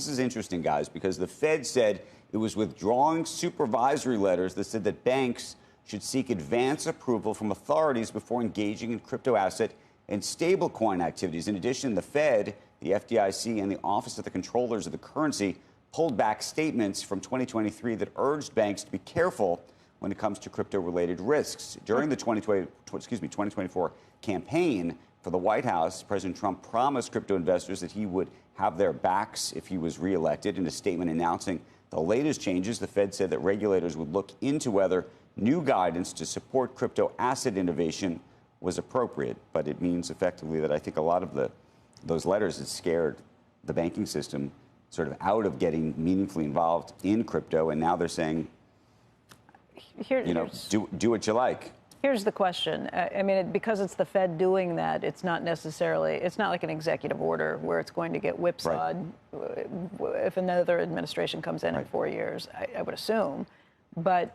This is interesting, guys, because the Fed said it was withdrawing supervisory letters that said that banks should seek advance approval from authorities before engaging in crypto asset and stablecoin activities. In addition, the Fed, the FDIC, and the Office of the Controllers of the Currency pulled back statements from 2023 that urged banks to be careful when it comes to crypto-related risks. During the 2024 campaign for the White House, President Trump promised crypto investors that he would have their backs if he was reelected. In a statement announcing the latest changes, the Fed said that regulators would look into whether new guidance to support crypto asset innovation was appropriate. But it means effectively that I think a lot of those letters had scared the banking system sort of out of getting meaningfully involved in crypto. And now they're saying, do what you like. Here's the question. I mean, because it's the Fed doing that, it's not like an executive order where it's going to get whipsawed if another administration comes in 4 years, I would assume. But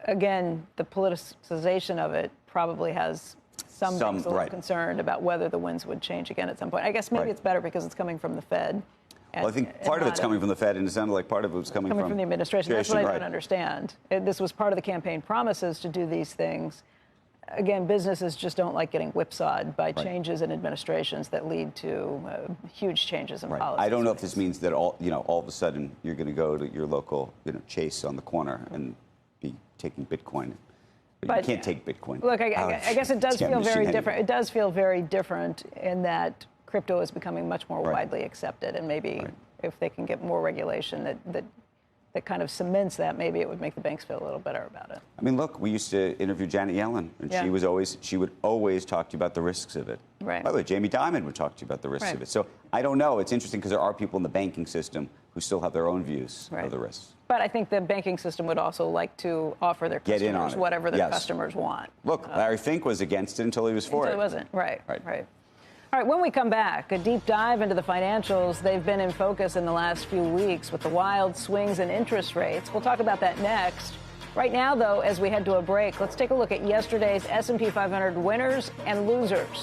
again, the politicization of it probably has some banks a little concerned about whether the winds would change again at some point. I guess maybe it's better because it's coming from the Fed. Well, I think part of it's coming from the Fed, and it sounded like part of it was coming from the administration. That's what I don't understand. This was part of the campaign promises to do these things. Again, businesses just don't like getting whipsawed by changes in administrations that lead to huge changes in policy. I don't know if this means that all of a sudden you're going to go to your local Chase on the corner and be taking Bitcoin. But you can't take Bitcoin. Look, I guess it does feel very different. It does feel very different in that crypto is becoming much more widely accepted, and maybe if they can get more regulation that kind of cements that, maybe it would make the banks feel a little better about it. I mean, look, we used to interview Janet Yellen, and she would always talk to you about the risks of it. By the way, Jamie Dimon would talk to you about the risks of it. So I don't know. It's interesting because there are people in the banking system who still have their own views of the risks. But I think the banking system would also like to offer their customers whatever their customers want. Look, Larry Fink was against it until he was for it. Until he wasn't. Right. All right, when we come back, a deep dive into the financials. They've been in focus in the last few weeks with the wild swings in interest rates. We'll talk about that next. Right now, though, as we head to a break, let's take a look at yesterday's S&P 500 winners and losers.